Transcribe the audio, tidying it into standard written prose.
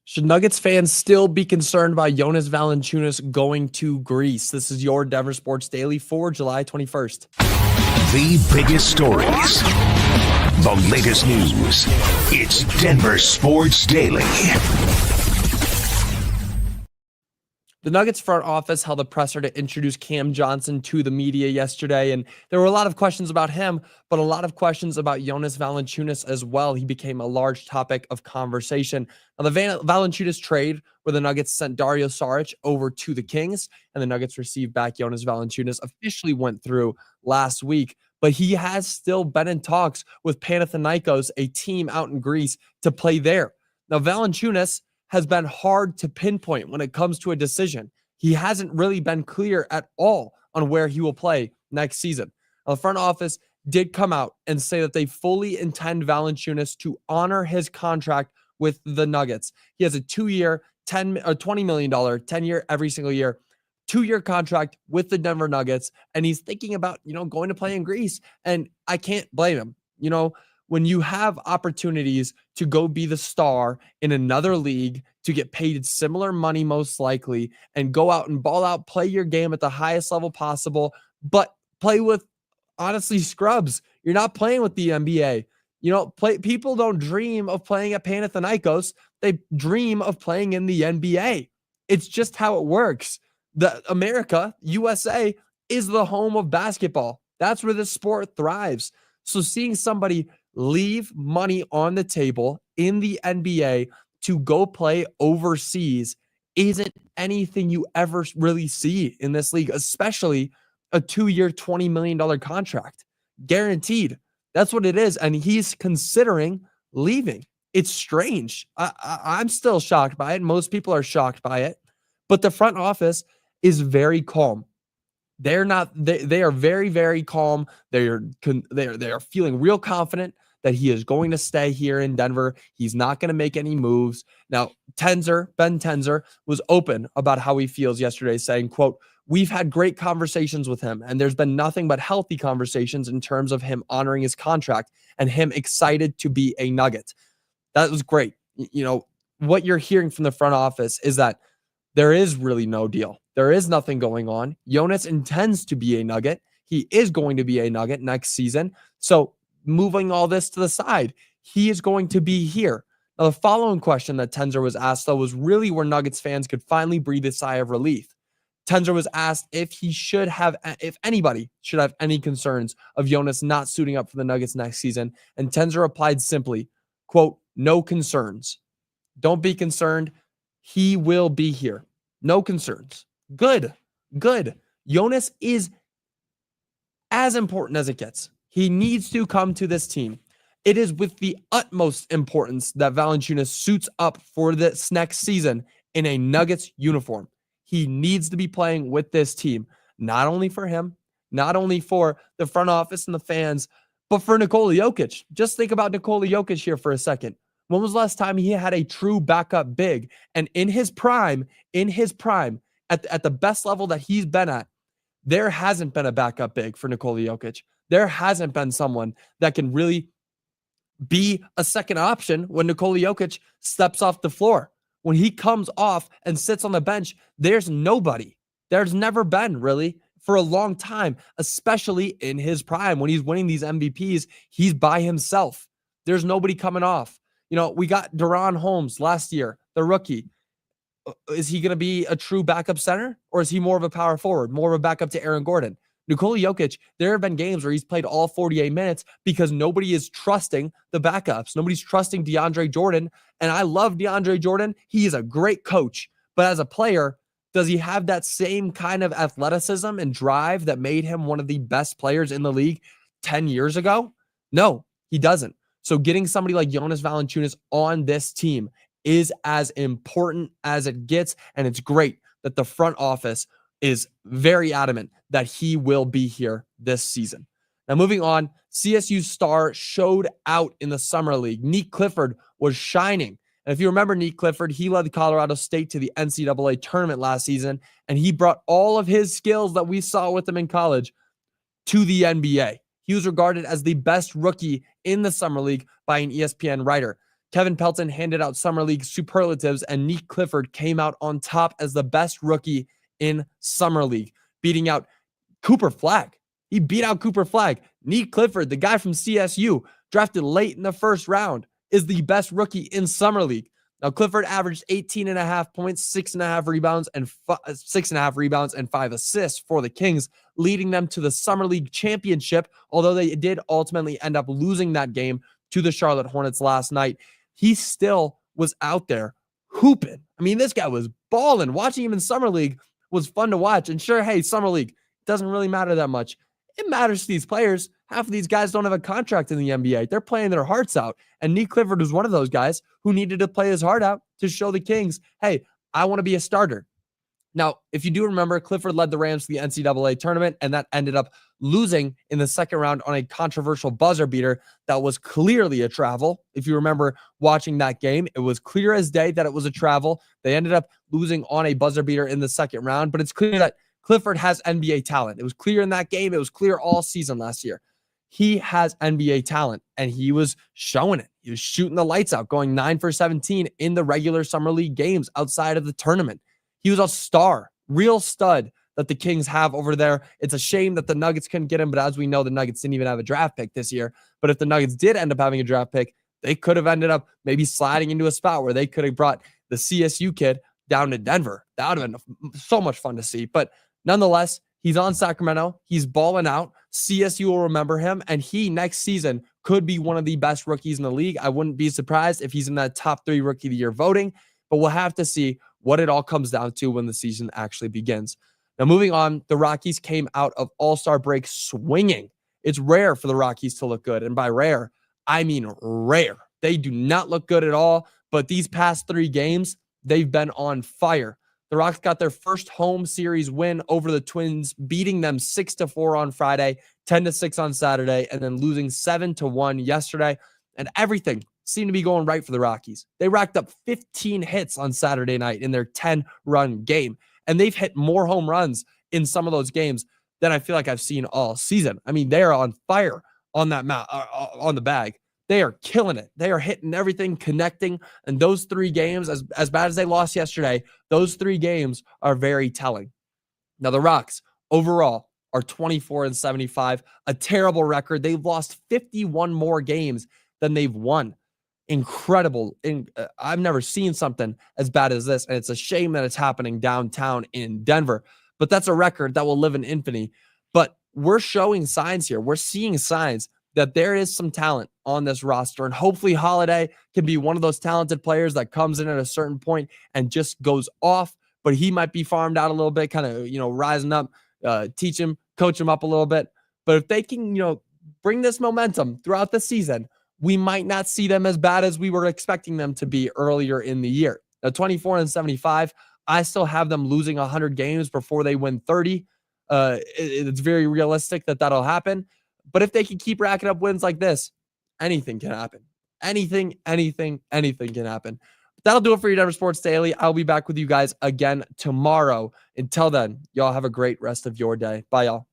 Should Nuggets fans still be concerned about Jonas Valanciunas going to Greece? This is your Denver Sports Daily for July 21st. The biggest stories, the latest news. It's Denver Sports Daily. The Nuggets front office held a presser to introduce Cam Johnson to the media yesterday, and there were a lot of questions about him, but a lot of questions about Jonas Valanciunas as well. He became a large topic of conversation. Now, the Valanciunas trade, where the Nuggets sent Dario Saric over to the Kings, and the Nuggets received back Jonas Valanciunas, officially went through last week, but he has still been in talks with Panathinaikos, a team out in Greece, to play there. Now, Valanciunas has been hard to pinpoint when it comes to a decision. He hasn't really been clear at all on where he will play next season. Now, the front office did come out and say that they fully intend Valanciunas to honor his contract with the Nuggets. He has a 2-year, $20 million, 10-year every single year, 2-year contract with the Denver Nuggets, and he's thinking about, going to play in Greece, and I can't blame him. When you have opportunities to go be the star in another league, to get paid similar money most likely, and go out and ball out, play your game at the highest level possible, but play with, honestly, scrubs. You're not playing with the NBA. People don't dream of playing at Panathinaikos. They dream of playing in the NBA. It's just how it works. America, USA, is the home of basketball. That's where the sport thrives. So seeing somebody leave money on the table in the NBA to go play overseas isn't anything you ever really see in this league, especially a 2-year, $20 million contract. Guaranteed. That's what it is. And he's considering leaving. It's strange. I'm still shocked by it. Most people are shocked by it. But the front office is very calm. They're not. They are very, very calm. They are feeling real confident that he is going to stay here in Denver. He's not going to make any moves. Now, Ben Tenzer, was open about how he feels yesterday, saying, quote, "We've had great conversations with him, and there's been nothing but healthy conversations in terms of him honoring his contract and him excited to be a Nugget." That was great. What you're hearing from the front office is that there is really no deal. There is nothing going on. Jonas intends to be a Nugget. He is going to be a Nugget next season. So moving all this to the side, he is going to be here. Now, the following question that Tenzer was asked, though, was really where Nuggets fans could finally breathe a sigh of relief. Tenzer was asked if anybody should have any concerns of Jonas not suiting up for the Nuggets next season. And Tenzer replied simply, quote, "No concerns. Don't be concerned. He will be here. No concerns." Good. Jonas is as important as it gets. He needs to come to this team. It is with the utmost importance that Valanciunas suits up for this next season in a Nuggets uniform. He needs to be playing with this team, not only for him, not only for the front office and the fans, but for Nikola Jokic. Just think about Nikola Jokic here for a second. When was the last time he had a true backup big? And in his prime, at the best level that he's been at, there hasn't been a backup big for Nikola Jokic. There hasn't been someone that can really be a second option when Nikola Jokic steps off the floor. When he comes off and sits on the bench, there's nobody. There's never been, really, for a long time, especially in his prime. When he's winning these MVPs, he's by himself. There's nobody coming off. We got Deron Holmes last year, the rookie. Is he going to be a true backup center, or is he more of a power forward, more of a backup to Aaron Gordon? Nikola Jokic, there have been games where he's played all 48 minutes because nobody is trusting the backups. Nobody's trusting DeAndre Jordan, and I love DeAndre Jordan. He is a great coach, but as a player, does he have that same kind of athleticism and drive that made him one of the best players in the league 10 years ago? No, he doesn't. So getting somebody like Jonas Valanciunas on this team is as important as it gets, and it's great that the front office is very adamant that he will be here this season. Now, moving on, CSU star showed out in the Summer League. Nick Clifford was shining. And if you remember Nick Clifford, he led Colorado State to the NCAA tournament last season, and he brought all of his skills that we saw with him in college to the NBA. He was regarded as the best rookie in the Summer League by an ESPN writer. Kevin Pelton handed out Summer League superlatives, and Clifford came out on top as the best rookie in Summer League, beating out Cooper Flagg. He beat out Cooper Flagg. Clifford, the guy from CSU, drafted late in the first round, is the best rookie in Summer League. Now, Clifford averaged 18.5 points, 6.5 rebounds, and 6.5 rebounds and 5 assists for the Kings, leading them to the Summer League championship, although they did ultimately end up losing that game to the Charlotte Hornets last night. He still was out there hooping. I mean, this guy was balling. Watching him in Summer League was fun to watch. And sure, hey, Summer League doesn't really matter that much. It matters to these players. Half of these guys don't have a contract in the NBA. They're playing their hearts out. And Clifford was one of those guys who needed to play his heart out to show the Kings, hey, I want to be a starter. Now, if you do remember, Clifford led the Rams to the NCAA tournament, and that ended up losing in the second round on a controversial buzzer beater that was clearly a travel. If you remember watching that game, it was clear as day that it was a travel. They ended up losing on a buzzer beater in the second round, but it's clear that Clifford has NBA talent. It was clear in that game. It was clear all season last year. He has NBA talent, and he was showing it. He was shooting the lights out, going 9 for 17 in the regular Summer League games outside of the tournament. He was a star, real stud that the Kings have over there. It's a shame that the Nuggets couldn't get him, but as we know, the Nuggets didn't even have a draft pick this year. But if the Nuggets did end up having a draft pick, they could have ended up maybe sliding into a spot where they could have brought the CSU kid down to Denver. That would have been so much fun to see. But nonetheless, he's on Sacramento. He's balling out. CSU will remember him, and he next season could be one of the best rookies in the league. I wouldn't be surprised if he's in that top 3 rookie of the year voting, but we'll have to see what it all comes down to when the season actually begins. Now, moving on, the Rockies came out of All-Star break swinging. It's rare for the Rockies to look good, and by rare, I mean rare. They do not look good at all, but these past 3 games, they've been on fire. The Rocks got their first home series win over the Twins, beating them 6-4 on Friday, 10-6 on Saturday, and then losing 7-1 yesterday. And everything seemed to be going right for the Rockies. They racked up 15 hits on Saturday night in their 10-run game. And they've hit more home runs in some of those games than I feel like I've seen all season. I mean, they are on fire on that on the bag. They are killing it. They are hitting everything, connecting. And those 3 games, as bad as they lost yesterday, those 3 games are very telling. Now, the Rocks overall are 24-75, a terrible record. They've lost 51 more games than they've won. Incredible. I've never seen something as bad as this, and it's a shame that it's happening downtown in Denver. But that's a record that will live in infamy. But we're showing signs here. We're seeing signs that there is some talent on this roster, and hopefully Holiday can be one of those talented players that comes in at a certain point and just goes off, but he might be farmed out a little bit, kind of, rising up, teach him, coach him up a little bit. But if they can, bring this momentum throughout the season, we might not see them as bad as we were expecting them to be earlier in the year. Now, 24-75, I still have them losing 100 games before they win 30. It's very realistic that that'll happen. But if they can keep racking up wins like this, anything can happen. Anything can happen. That'll do it for your Denver Sports Daily. I'll be back with you guys again tomorrow. Until then, y'all have a great rest of your day. Bye, y'all.